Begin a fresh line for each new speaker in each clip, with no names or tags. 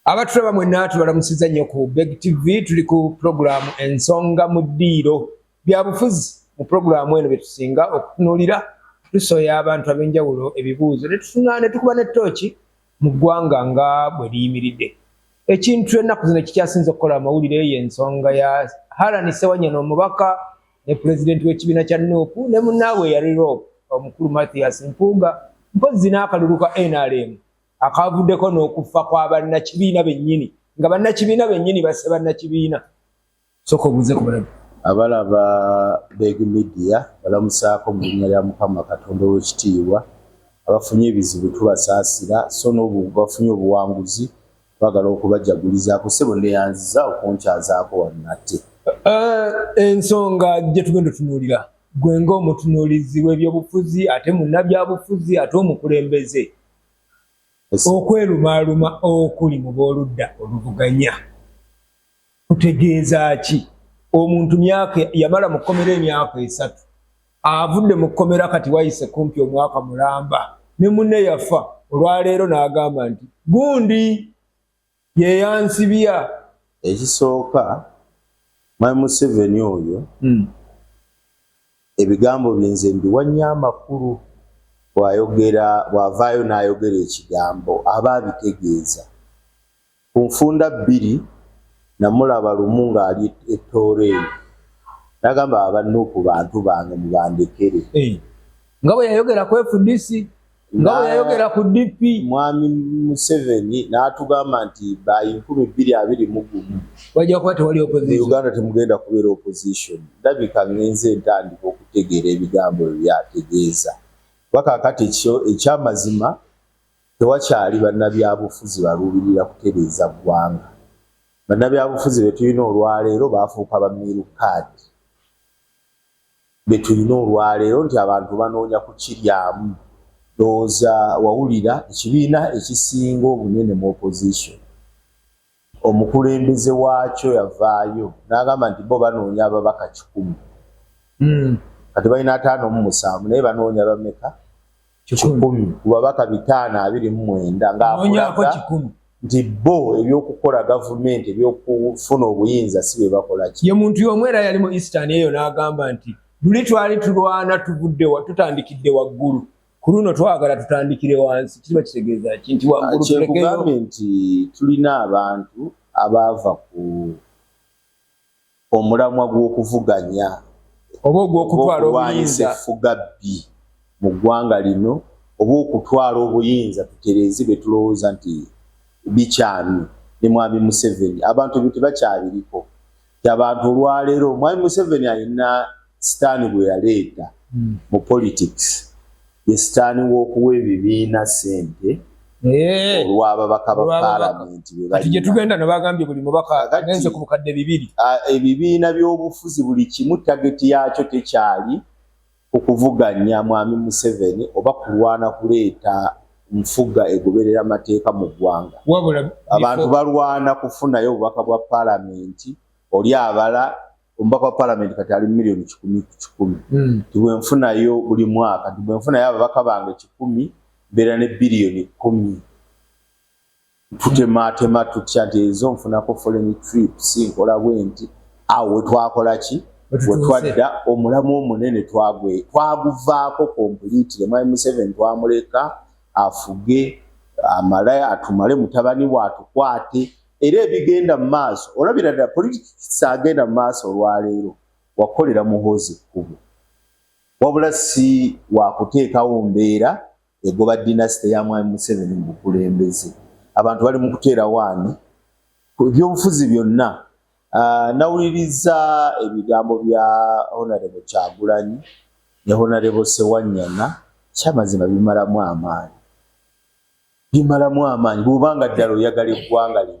Abatulaba mwenna tubalamusiza nnyo ku Beg TV. Tuli ku program Ensonga mu Ddiiro. Byabufuzi mu program eno betusinga okutunuulira, tusoya abantu ab'enjawulo ebibuuzo ne tukuba ne ttooki mu ggwanga nga bwe liyimiridde. Ekintu ennaku zino kikyasinze okukola amawulire y'ensonga ya Harani Ssewanyana omubaka ne pulezidenti w'ekibiina kya Nuupu ne munnaabwe yali Rob omukulu Mathias Mpuuga mpozi n'akalulu ka NRM akavuddeko n'okufa kwa bannakibiina bennyini nga bannakibiina bennyini basse bannakibiina. Sooka obuuze ku balabi.
Abalaba Beg Media balamusaako mu linnya lya Mukama Katonda w'ekitiibwa abafunye ebizibu tubasaasira so n'obungu bafunye obuwanguzi bagala okubajagulizaako ssebo neyanziza okunkyazaako wannate.
Ensonga gye tugenda otunuulira gwe ng'omutunuulizi w'ebyobufuzi ate munnabyabufuzi ate omukulembeze. Okwerumaaluma okuli mu booludda oluvuganya kutegeeza ki? Omuntu yamala mu kkomera emyaka 3 avudde mu kkomera kati wayise kumpi omwaka mulamba ne munne yafa olwaleero n'agamba nti gundi ye yansibya.
Ekisooka Mwami Museveni oyo ebigambo byenze mbiwanya amakulu bw'avaayo n'ayogera ekigambo aba abitegeeza. Ku nfunda 2 namulaba lumu ng'ali ettoore n'agamba abannuupu bantu bange mubandekere.
Nga bwe yayogera ku FDC, nga bwe yayogera ku DP.
Mwami Museveni n'atugamba nti ba 2021
wajja kuba tewali opposition.
Uganda temugenda kubeera opposition. Ndabika ngenze ntandika okutegeera ebigambo byategeeza. Wakakati ekyamazima tewakyali bannabyabufuzi baluubirira kutereeza ggwanga. Bannabyabufuzi be tulina olwaleero baafuuka bamiiru kaadi. Be tulina olwaleero nti abantu banoonya kukiryamu. Ndowooza wawulira ekibiina ekisinga obunene mu opposition. Omukulembeze waakyo yavaayo n'agamba nti bo banoonya ababaka 100. Kati balina 57 naye banoonya bameka 10 ku babaka 529 ng'akulaga nti bo ebyokukola gavumenti ebyokufuna obuyinza si bye bakola ki.
Ye muntu y'omu era yali mu Eastern eyo n'agamba nti luli twali tulwana tutandikidde waggulu ku luno twagala tutandikire wansi. Kiba kitegeeza ki nti waggulu
tulekeyo nti tulina abantu abaava ku omulamwa gw'okuvuganya
oba ogw'okutwala obuyinza
effugabbi mu ggwanga lino oba okutwala obuyinza tutereezi be tulowooza nti bikyami ne Mwami Museveni. Abantu bye tebakyabiriko ti abantu olwaleero Mwami Museveni alina sitaani bwe yaleeta mu politics. Ye sitaani w'okuwa ebibiina ssente olw'ababaka ba paalamenti be
kati gye tugenda ne bagambye buli mubaka agenze ku bukadde 2.
Ebibiina by'obufuzi buli kimu tageti yaakyo tekyali okuvuganya Mwami Museveni oba kulwana kuleeta nfuga egoberera amateeka mu ggwanga. Abantu balwana kufunayo obubaka bwa paalamenti oli abala omubaka wa paalamenti kati ali milioni 10 tibwenfunayo buli mwaka tibwenfunayo ababaka bange 10 mbeera ne biliyoni 10 tutematema tutya nti ezo nfunako foreign trips nkola bwenti awo wetwakola ki wetwadda omulamu omunene twaguvaako kompulitire. Mwami Museveni twamuleka afuge amale atumale mutabani waatukwate era ebigenda mu maaso olabira ddala politics agenda mu maaso olwaleero wakolera muhoozi kkubo wabula si wakuteekawo mbeera egoba dinasite ya Mwami Museveni mu bukulembeze. Abantu bali mu kuteera waani ku ebyobufuzi byonna. Nawuliriza ebigambo bya Honorable Kyagulanyi ne Honorable Ssewanyana kyamazima bimalamu amaanyi. Bw'obanga ddala oyagala eggwanga lino.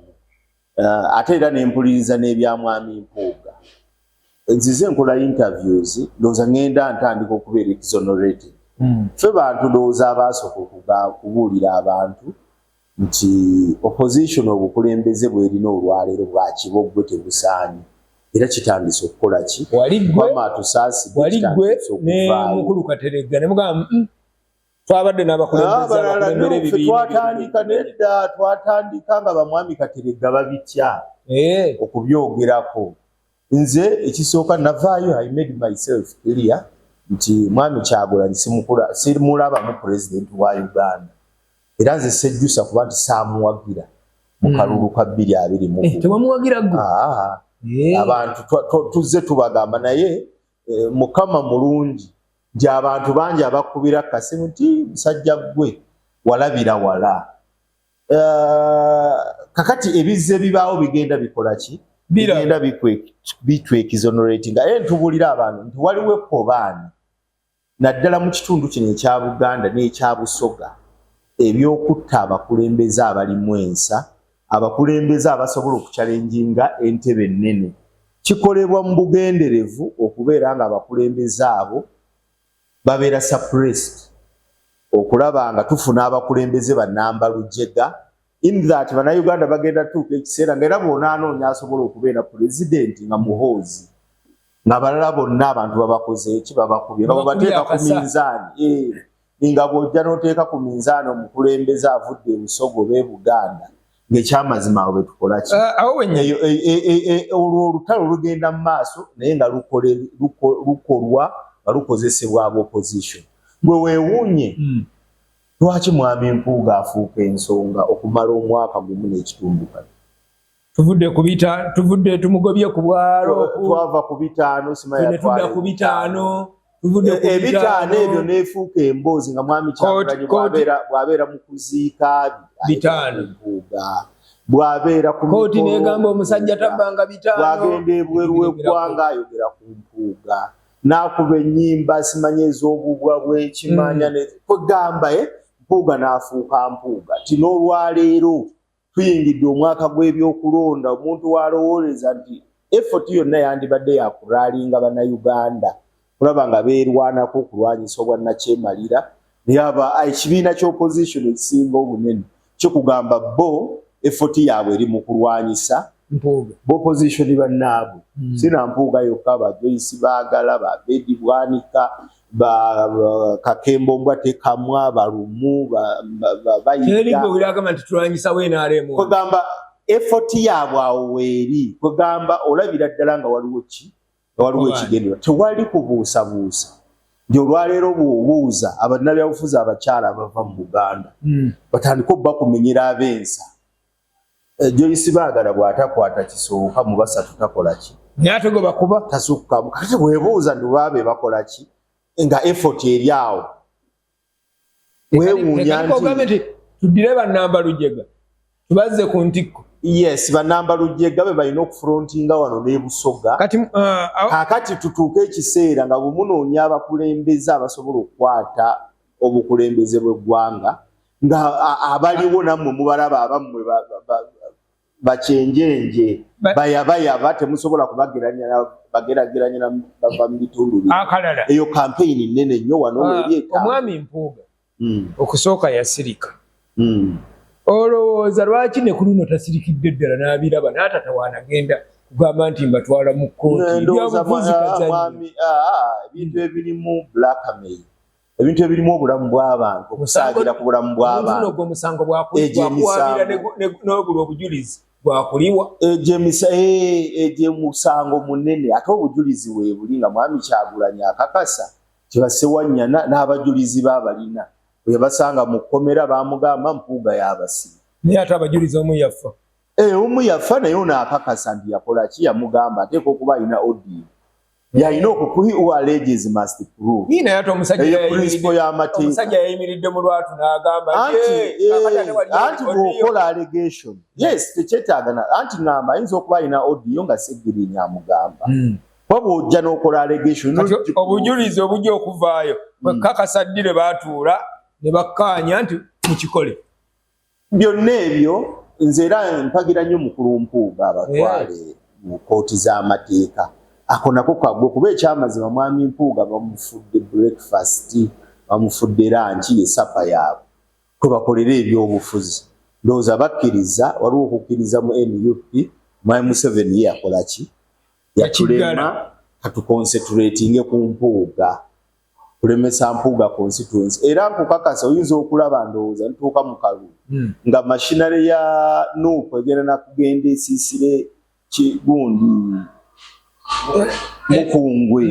Ate era n'empuliriza n'ebya Mwami Mpuuga. Nzize nkola interviews ndowooza ngenda ntandika okubeera exonerated. Ffe bantu ndowooza abasooka kubuulira abantu nti opposition obukulembeze bwerina olwaleero bwa kibogwe tebusaanye era kitandise okukola ki
waligwe ne Mukulu Kateregga ne mugamba twabadde n'abakulembeze abakulembera ebibiina
twatandika nedda twatandika nga bamwami Kateregga babitya okubyogerako. Nze ekisooka navaayo I made myself clear nti mwami Kyagulanyi simulaba mu president wa Uganda era nze sejjusa kuba nti saamuwagira mu kalulu ka 2020.
Tewamuwagira gwe?
Abantu tuzze tubagamba naye Mukama mulungi nti abantu bangi abakubira kasimu nti musajja gwe walabira wala. Kakati ebizze bibaawo bigenda bikola ki? Bigenda bitwekizonorating. Ntubulira abantu nti waliwo ekkobaani naddala mu kitundu kino ekya Buganda n'ekya Busoga ebyokutta abakulembeze abalimu ensa, abakulembeze abasobola okuchalenjinga entebe ennene. Kikolebwa mu bugenderevu okubeera nga abakulembeze abo babeera suppressed, okulaba nga tufuna abakulembeze bannamba lujega in that bannayuganda bagenda tuuka ekiseera nga era bonna anoonya asobola okubeera president nga muhoozi nga balala bonna abantu babakoze eki babakubye nga bateeka ku minzaani nga bw'ojja n'oteeka ku minzaani omukulembeze avudde Busogo b'e Buganda ng'ekyamazima awo betukola ki olwo olutalo lugenda mu maaso naye nga lukolwa nga lukozesebwa ab'opposition. Gwe weewuunye lwaki mwami Mpuuga afuuka ensonga okumala omwaka gumu n'ekitundu kati?
Tuvudde tumugobye ku bwalo,
twava ku bitaano simanya
tudda ku bitaano,
ebitaano ebyo neefuuka emboozi nga mwami Kyagulanyi bw'abeera mu kuziika
bitaano,
bw'abeera ku
kooti n'egamba omusajja tabbanga bitaano,
bw'agenda ebweru w'eggwanga ayogera ku Mpuuga n'akuba ennyimba simanya ez'obubwa bw'ekimanya kwegamba Mpuuga n'afuuka Mpuuga. Ti n'olwaleero tuyingidde omwaka gw'ebyokulonda omuntu walowooleza nti effort yonna yandibadde yakulaalinga bannayuganda kulaba nga beerwanako okulwanyisa obwannakyemalira naye ekibiina ky'opposition ekisinga obunene kikugamba bo effort yaabwe eri mu kulwanyisa b'opposition bannaabwe. Sina Mpuuga yokka, ba Joyce Baagala, ba Bedi Bwanika, ba Kakembo Mbwate Kamwa, Balumu, kwegamba effort yaabwe awo weeri. Kwegamba olabira ddala nga waliwo ki? Waliwo ekigendera. Tewali kubuusabuusa. Nti olwaleero bw'obuuza abannabyabufuzi abakyala abava mu Buganda batandika obba kumenyera ab'ensa. Joyce Baagala bw'atakwata kisooka mu basatu takola ki?
Naye go bakuba
tasukkamu. Kati bwebuuza nti baabe bakola ki? Nga effort eri awo. Weewuunya nti
tuddire bannamba lujega tubazze ku ntikko.
Yes, bannamba lujega be balina okufrontinga wano ne Busoga. Kakati tutuuke ekiseera nga bwe munoonya abakulembeze abasobola okukwata obukulembeze bw'eggwanga nga abaliwo nammwe mubalaba abammwe bakyenjenje bayaba temusobola kubageraganya bava mu bitundu
akalala.
Eyo campaign nnene nnyo wano weeryeta.
Omwami Mpuuga okusooka yasirika. Olowooza lwaki ne ku luno tasirikidde ddala n'abiraba n'atata waanagenda kugamba nti mbatwala mu kkooti?
Ebintu ebirimu blackmail, ebintu ebirimu obulamu bw'abantu, okusaagira ku bulamu bw'abantu.
Ogwo omusango bwakuwabira n'ogula obujulizi bwakuliwa.
Egye musango munene ate obujulizi weebuli nga mwami Kyagulanyi akakasa kibasewanyana n'abajulizi baabalina. Bwe basanga mu kkomera baamugamba Mpuuga yabasiba.
Naye ate abajulizi omu yafa.
Omu yafa naye ono akakasa nti yakola ki? Yamugamba ateeka okuba alina audio. Yalina who alleges must prove.
Naye ate omusajja yayimiridde mu lwatu n'agamba
anti bw'okola allegation. Yes, tekyetaagana. Anti ngamba ayinza okuba alina audio nga Segirinnya amugamba. Waba ojja n'okola allegation.
Obujulizi obujja okuvaayo kakasa ddire baatuula ne bakkaanya nti mukikole.
Byonna ebyo nze era mpagira nnyo mukulu Mpuuga abatwale mu kkooti z'amateeka. Ako nako kagwe kuba ekyamazima mwami Mpuuga bamufudde breakfast, bamufudde lunch ye sapa yaabwe. Kwe bakolera ebyobufuzi. Ndowooza bakkiriza, waliwo okukkiriza mu NUP, mwami Museveni ye yakola ki? Yatulema katuconcentratinge ku Mpuuga. kulemesa Mpuuga constituency era nkukakasa oyinza okulaba ndowooza ntuuka mu Kalulu nga machinery ya Nuupu egenda na kugenda esiisire Kigundi Mukungwe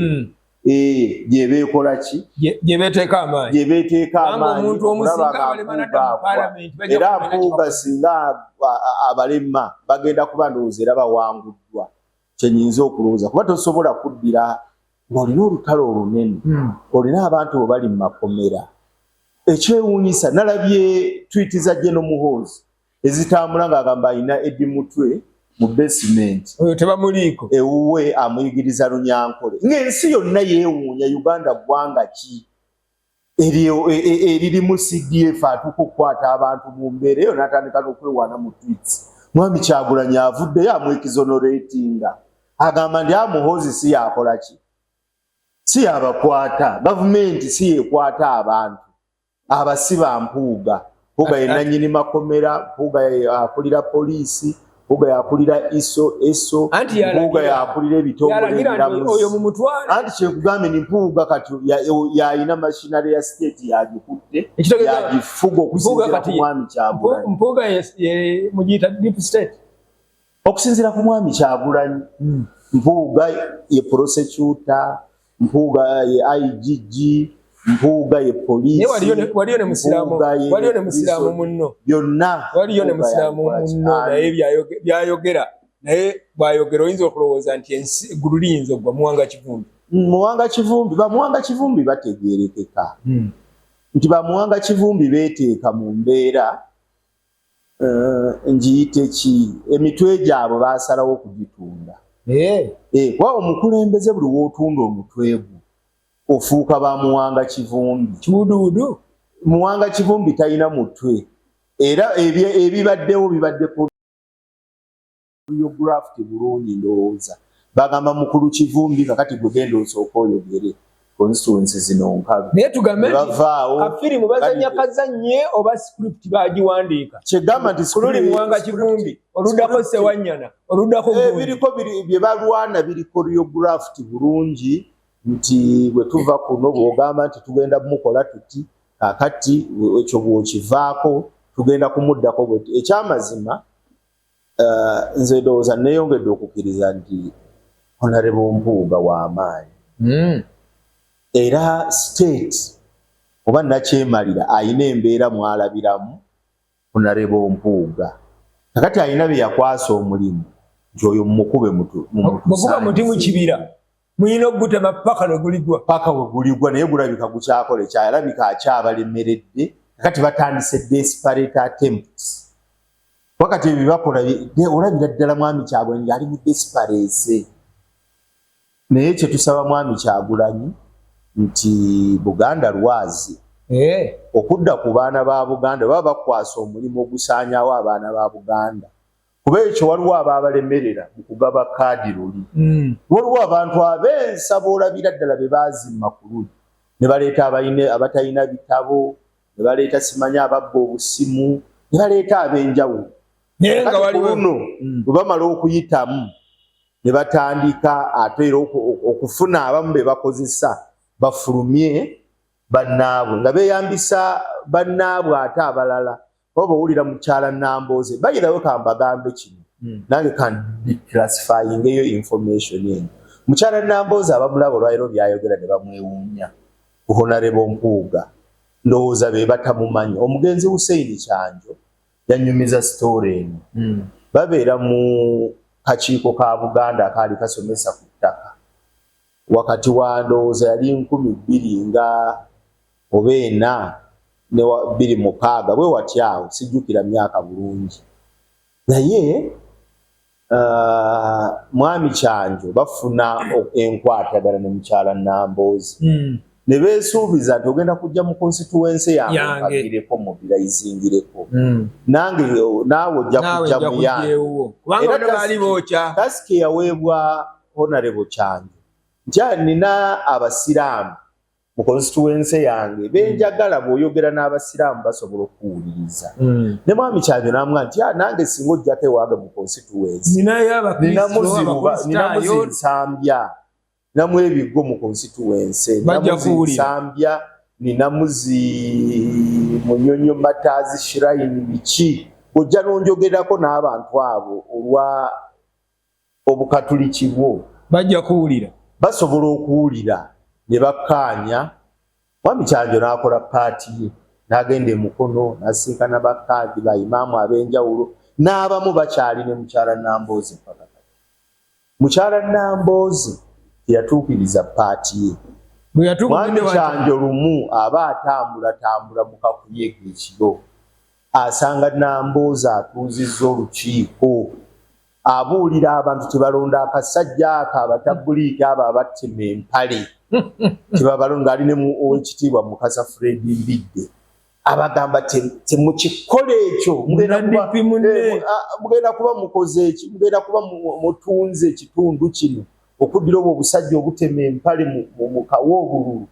gyebeekola ki
gyebeteeka amaanyi
omuntu omusinga abalemana mu parliament era Mpuuga singa abalema bagenda kuba ndowooza era bawanguddwa kyenyinza okulowooza kuba tosobola kuddira ng'olina olutalo olunene olina abantu bali mu makomera ekyewuunyisa nalabye tweet za General Muhoozi ezitambula ng'agamba alina Eddie Mutwe mu basement
oyo tebamuliiko
ewuwe amuyigiriza Runyankole ng'ensi yonna yeewuunya Uganda ggwanga ki eririmu CDF atuuka okukwata abantu mu mbeera eyo n'atandika n'okwewaana mu tweets Mwami Kyagulanyi avuddeyo amwekizonoratinga agamba ndi Muhoozi si yakola ki si abakwata gavumenti si yekwata abantu abasiba Mpuuga Mpuuga yenanyini makomera Mpuuga akulira poliisi Mpuuga yakulira eso Mpuuga yakulira ebitongole ebiramuzi
oyo mu mutwalo
anti kyekugambe ni Mpuuga kati yayina machinery ya state yagikutte yagifuga okusinzira ku Mwami Kyagulanyi
Mpuuga mugiyita deep state
okusinzira ku Mwami Kyagulanyi Mpuuga ye prosecutor Mpuuga ye IGG Mpuuga ye poliisi
waliyo ne musiraamu munno
byonna
waliyo ne musiraamu munno naye byayogera naye bwayogera oyinza okulowooza nti eggulu liyinza ogwa
Muwanga Kivumbi bategeerekeka nti Muwanga Kivumbi beeteeka mu mbeera ngiyite ki emitwe gyabwe baasalawo okugitunda kuba omukulembeze buli wootunda omutwe gwo ofuuka ba Muwanga Kivumbi
kibuduudu
Muwanga Kivumbi talina mutwe era ebibaddewo bibadde choreographed bulungi ndowooza bagamba mukulu Kivumbi kakati gugenda osooka oyogere constituency zino nkalu
naye tugambe kafirimu bazanya kazanye oba script bagiwandiika
kyegamba nti
kululi Muwanga Kivumbi oluddako Sewanyana oluddako
biriko bye balwana biri choreographed bulungi nti bwe tuva kuno bw'ogamba nti tugenda mukola tuti kakati ekyo bw'okivaako tugenda kumuddako bwe ekyamazima nze ndowooza neeyongedde okukkiriza nti Honorable Mpuuga w'amaanyi era state oba nakyemalira ayina embeera mwalabiramu Honorable Mpuuga kakati ayina bye yakwasa omulimu nti oyo mukube
muti mu kibira muyina okugutema paka
weguligwa naye gulabika gukyakole kyalabika akyabalemeredde kakati batandise desperate attempts wakati ebibakola olabira ddala Mwami Kyagulanyi ali mu desperate naye kyetusaba Mwami Kyagulanyi nti Buganda lwazi okudda ku baana ba Buganda baba bakwasa omulimu ogusaanyaawo abaana ba Buganda kuba ekyo waliwo ababalemerera mu kugaba kaadi luli waliwo abantu ab'ensa boolabira ddala be baazimma ku luli ne baleeta abatalina bitabo ne baleeta simanya ababba obusimu ne baleeta ab'enjawulo
naye nga waliwo
bwe bamala okuyitamu ne batandika ate era okufuna abamu be bakozesa bafulumye bannaabwe nga beeyambisa bannaabwe ate abalala oba owulira mukyala Nambooze bayirawo kambagambe kino nange classifying eyo information eno mukyala Nambooze abamulaba olwaliro byayogera ne bamwewuunya Honorable Mpuuga ndowooza be batamumanyi omugenzi Hussein Kyanjo yanyumiza story eno babeera mu kakiiko ka Buganda akaali kasomesa ku ttaka wakati wa ndowooza yali 2000 nga oba 4 ne 2006 bwe watyawo sijjukira myaka bulungi naye Mwami Kyanjo bafuna enkwatagana ne mukyala Nambooze ne beesuubiza nti ogenda kujja mu constituency yange mpagireko mobilizingireko nange naawe ojja kujja mu yange
era
tasiki yaweebwa Honorable Kyanjo nti nina abasiraamu mu constituency yange benjagala bw'oyogera n'abasiraamu basobola okuwuliriza ne Mwami Kyanjo n'amugamba nti nange singa ojjako ewange mu constituency nina muzinsambya namu ebigo mu constituency namuzi Sambya ninamuzi Munyonyo Matazi Shrine bichi ojja nonjogerako n'abantu abo olwa obukatuliki bwo
bajja kuwulira
basobola okuwulira ne bakkaanya Mwami Kyanjo n'akola paati ye n'agenda Mukono n'asinkana bakkaadi ba imaamu ab'enjawulo n'abamu bakyali ne mukyala Nambooze mpaka mukyala Nambooze yatuukiriza paati ye Mwami Kyanjo lumu aba atambula mu kakuyege ekiro asanga Nambooze atuuzizza olukiiko abuulira abantu tebalonda akasajja akabatabuliiki abo abattema empale tebabalonda ali ne owekitiibwa Mukasa Fred Mbidde abagamba temukikole ekyo mugenda kuba mukoze eki mugenda kuba mutunze ekitundu kino okuddira obusajja obutema empale mu kawo obululu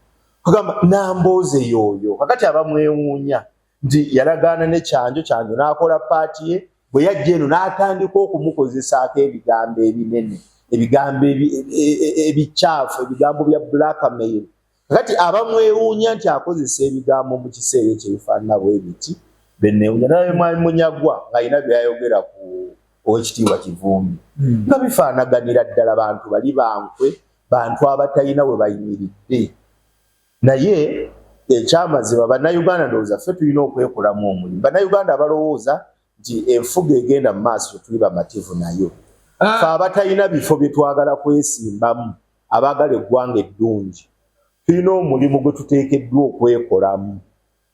kugamba Nambooze yoyo kakati abamwewuunya nti yalagaana ne Kyanjo n'akola paati ye bwe yajja eno n'atandika okumukozesaako ebigambo ebinene ebigambo ebicaafu ebigambo bya blackmail kakati abamwewuunya nti akozesa ebigambo mu kiseera ekyo ebifaanana bwe biti benewuunya naye Mwami Munyagwa ng'alina byayogera ku Oweekitiibwa Kivumbi nga bifaanaganira ddala bantu bali bankwe bantu abatalina we bayimiridde naye ekyamazima bannayuganda ndowooza ffe tulina okwekolamu omulimu bannayuganda abalowooza nti enfuga egenda mu maaso tuli bamativu nayo ffe abatalina bifo bye twagala kwesimbamu abaagala eggwanga eddungi tulina omulimu gwe tuteekeddwa okwekolamu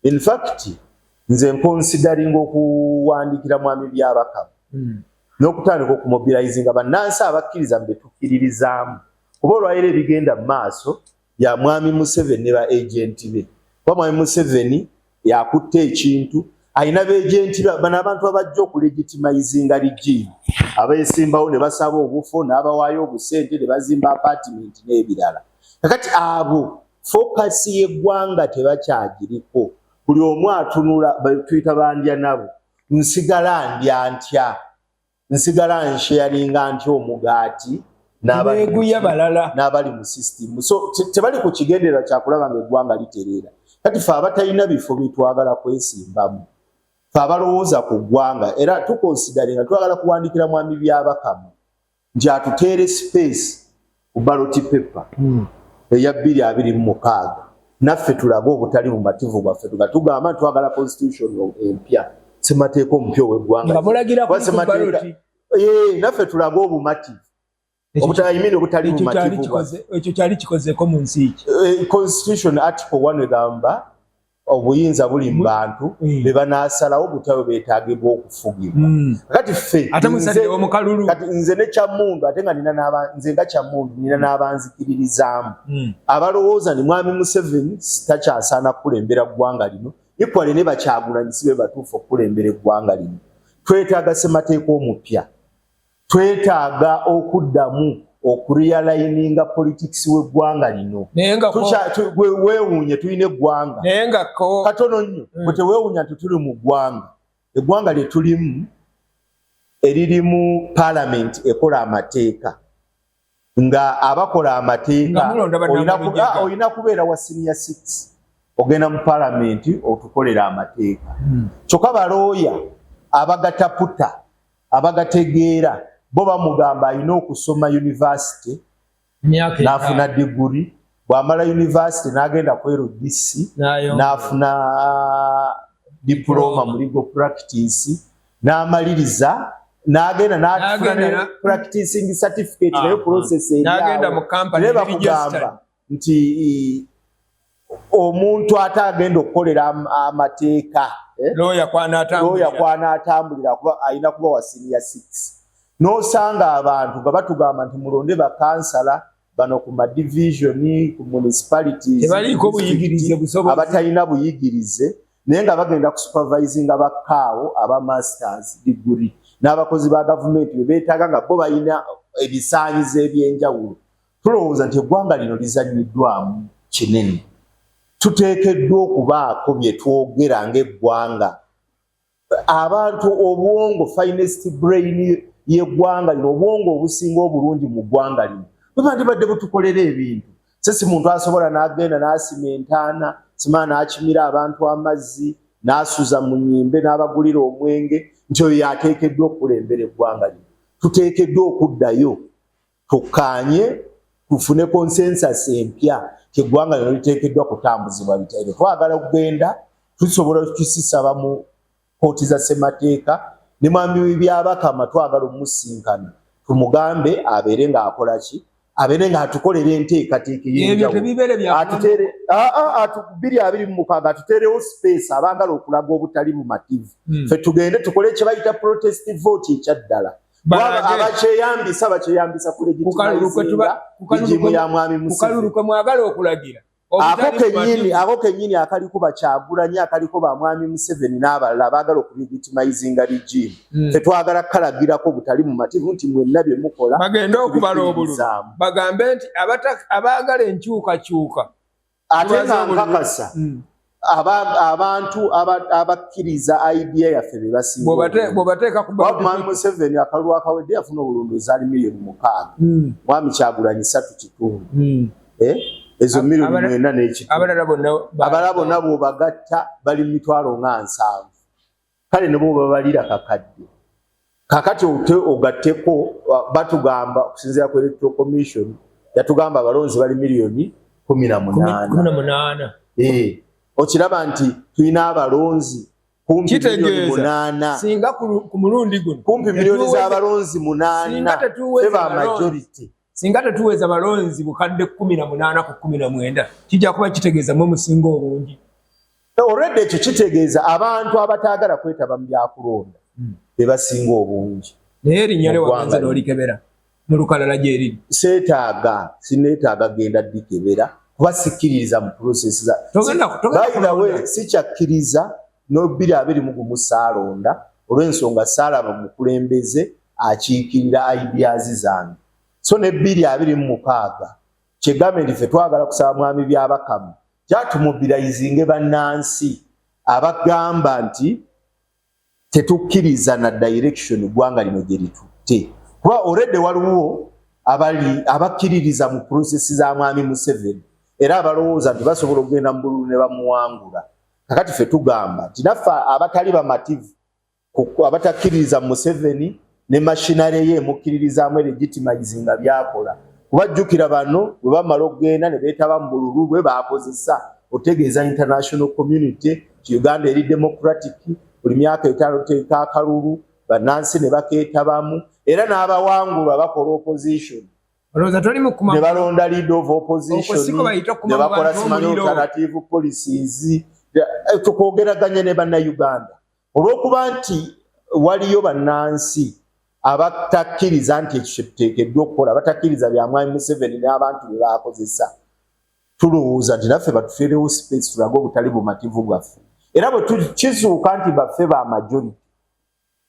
in fact nze nkonsidaringa okuwandiikira Mwami Byabakama n'okutandika okumobilizinga bannansi abakkiriza mbe tukkiririzaamu kuba olwayiro ebigenda mu maaso ya Mwami Museveni ne ba agenti be kuba Mwami Museveni yakutte ekintu ayina beejenti bano abantu abajja okulegitimizinga regime abeesimbawo ne basaba obufo n'abawaayo obusente ne bazimba apartment n'ebirala kakati abo fokasi y'eggwanga tebakyagiriko buli omu atunula tuyita bandya nabo nsigala ndya ntya nsigala nsharinga ntya omugaati n'abali mu system so tebali ku kigendera kyakulaba ng'eggwanga litereera kati ffe abatalina bifo byetwagala kwesimbamu ffe abalowooza ku ggwanga era tukonsidere nga twagala kuwandiikira Mwami Byabakama nti atuteere space ku ballot paper eya 2026 naffe tulaga obutali bumativu bwaffe tugamba twagala constitution empya ssemateeka omupya ow'eggwanga naffe tulaga obumativu obutali bumativu
ekyo kyali kikozeko mu nsi ki
constitution article 1 egamba obuyinza buli mu bantu be banaasalawo butawe beetaagibwa okufugibwa kati ffe kati nze ne Kyamundu ate nga nze nga Kyamundu nina n'abanzikiririzaamu abalowooza ni Mwami Museveni takyasaana kukulembera ggwanga lino equally ne Bakyagulanyi si be batuufu okukulembera eggwanga lino twetaaga ssemateeka omupya twetaaga okuddamu okurealininga politics w'eggwanga lino weewuunye tulina eggwanga katono nnyo bwe teweewuunya nti tuli mu ggwanga eggwanga lye tulimu eririmu parliament ekola amateeka nga abakola amateeka olina kubeera wa senior 6 ogenda mu parliament otukolera amateeka kyokka balooya abagataputa abagategeera bo bamugamba alina okusoma university n'afuna diguri bw'amala university n'agenda ku LDC n'afuna diploma mu legal practice n'amaliriza n'agenda n'afuna practicing certificate nayo process naye bakugamba nti omuntu ate agenda okukolera amateeka lawyer kw'anaatambulira kuba alina kuba wa senior 6 n'osanga abantu nga batugamba nti mulonde bakansala bano ku madivisioni ku municipalities abatalina buyigirize naye nga bagenda ku supervisinga bakkaawo aba masters degree n'abakozi ba gavumenti be beetaaga nga bo balina ebisaanyizo ebyenjawulo tulowooza nti eggwanga lino lizanyiddwamu kinene tuteekeddwa okubaako bye twogera ng'eggwanga abantu obwongo finest brain y'eggwanga lino obwongo obusinga obulungi mu ggwanga lino bwebandibadde butukolera ebintu sisi muntu asobola n'agenda n'asimentana sima n'akimira abantu amazzi n'asuza mu nnyimbe n'abagulira omwenge nti oyo yateekeddwa okulembera eggwanga lino tuteekeddwa okuddayo tukkaanye tufune consensus empya eggwanga lino liteekeddwa kutambuzibwa bitaire twagala okugenda tusobola tukisisaba mu kooti za ssemateeka ne mwami w'ebyabakama twagala omusinkana tumugambe abeere ng'akola ki abeere ng'atukolera enteekateeka ey'enjawulo biri abiri mu mukaaga atuteerewo space abaagala okulaga obutali bumativu ffe tugende tukole kye bayita protest vote ekyaddala abakyeyambisa bakyeyambisa ku legitimayizinga egimu ya mwami Museveni
mwagala okulagira
ako kennyini akaliko Bakyagulanyi akaliko ba mwami Museveni n'abalala baagala okulegitimayizinga regimu tetwagala kalagirako butali mu mativu nti mwenna bye mukola
bagende okubala obululu bagambe nti abaagala enkyukakyuka
ate nga nkakasa abantu abakkiriza idea yaffe be
basinga
mwami Museveni akalulu akawedde yafuna obulundozi ali miliyoni 6 mwami Kyagulanyi 3.5 ezo miliyoni 9 n'ekitundu abalala bonna bw'obagatta bali mu mitwalo nga 7 kale ne bo babalira kakadde kakati ogatteko batugamba okusinziira ku Electoral Commission yatugamba abalonzi bali miliyoni 18 okiraba nti tulina abalonzi kumpi miliyoni 8
singa ku mulundi guno
kumpi miliyoni z'abalonzi 8 feba majority
singa tetuweza balonzi bukadde 18 ku 19 kijja kuba kitegeeza mu musingo obungi
already ekyo kitegeeza abantu abataagala kwetaba mu byakulonda be basinga obungi
naye erinnya lyewaganza n'olikebera mu lukalala gyeri
sineetaaga genda dikebera kuba sikkiririza mu process za we sikyakkiriza n'obiri abiri mu gumu saalonda olw'ensonga saalaba mukulembeze akiikirira ideas zange so ne 226 kyegambye ffe twagala kusaba mwami byabakamu kyatumubbirayizinge bannansi abagamba nti tetukkiriza na direction eggwanga lino gye litutte kuba already waliwo abakkiririza mu process za mwami Museveni era abalowooza nti basobola okugenda mu bululu ne bamuwangula kakati ffe tugamba nti naffe abatali bamativu abatakkiririza Museveni ne mashinare ye mukkiririzaamu legitimayizinga byakola kubajjukira bano bwe bamala okugenda ne beetaba mu bululu bwe baakozesa otegeeza international community ti Uganda eri democratic buli myaka 5 teeka akalulu bannansi ne bakeetabamu era n'abawangulwa bakola opposition ne balonda leader of opposition ne bakola simanyi alternative policies tukwogeraganye ne bannayuganda olw'okuba nti waliyo bannansi abatakkiriza nti ekyo kyetuteekeddwa okukola abatakkiriza bya mwami Museveni n'abantu be baakozesa tulowooza nti naffe batufeerewo space tulage obutali bumativu bwaffe era bwe kizuuka nti baffe ba majority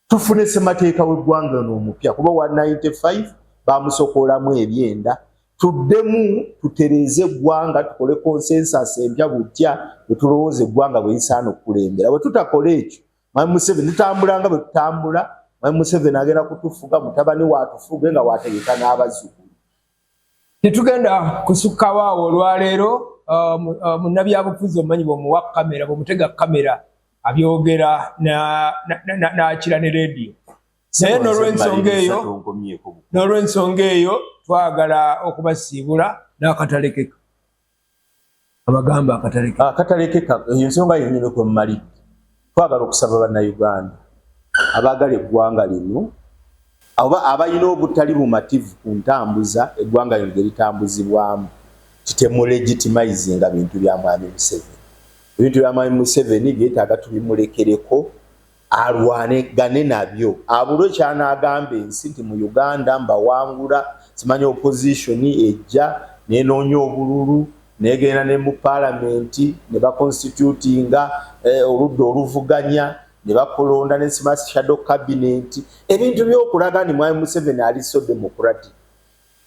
tufune ssemateeka w'eggwanga n'omupya kuba wa 95 bamusokoolamu ebyenda tuddemu tutereeze eggwanga tukole consensus empya butya bwe tulowooza eggwanga bwe lisaana okukulembera bwe tutakola ekyo mwami Museveni tutambulanga bwe tutambula mwami Museveni agenda kutufuga mutabani waatufuge nga waategeka n'abazzukulu
tetugenda kusukkawo awo olwaleero munnabyabufuzi omumanyi bw'omuwa kamera bw'omutega kamera abyogera n'akira ne rediyo naye n'olw'ensonga eyo twagala okubasiibula n'akatalekeka abagamba
akatalekeka eyo ensonga yennyini kwe mmalidde twagala okusaba bannayuganda abaagala eggwanga lino abalina obutali bumativu ku ntambuza eggwanga lino gye litambuzibwamu titemulegitimayizinga bintu bya mwami Museveni ebintu bya mwami Museveni byetaaga tubimulekereko alwanegane nabyo abulwe kyanaagamba ensi nti mu Uganda mbawangula simanyi opposition ejja nenoonya obululu negenda ne mu palamenti ne baconstitutinga oludda oluvuganya ne bakolonda ne smart shadow cabinet ebintu by'okulaga ni mwami Museveni ali so democratic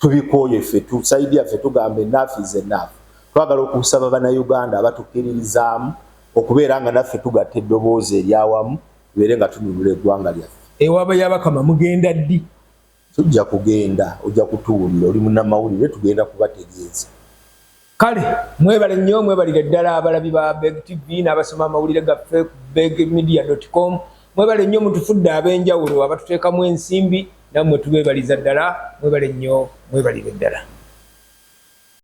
tubikoye ffe tusaidia ffe tugambe enough is enough twagala okusaba bannayuganda abatukkiririzaamu okubeera nga naffe tugatta eddoboozi eryawamu tubeere nga tununula eggwanga lyaffe
ewaaba y'abakama mugenda ddi
tujja kugenda ojja kutuwulira oli munnamawulire tugenda kubategeeza.
Kale mwebale nnyo mwebalire ddala abalabi ba Beg TV n'abasoma amawulire gaffe ku begmedia.com. Mwebale nnyo mutufudde ab'enjawulo abatuteekamu ensimbi nammwe tubeebaliza ddala mwebale nnyo mwebalire ddala.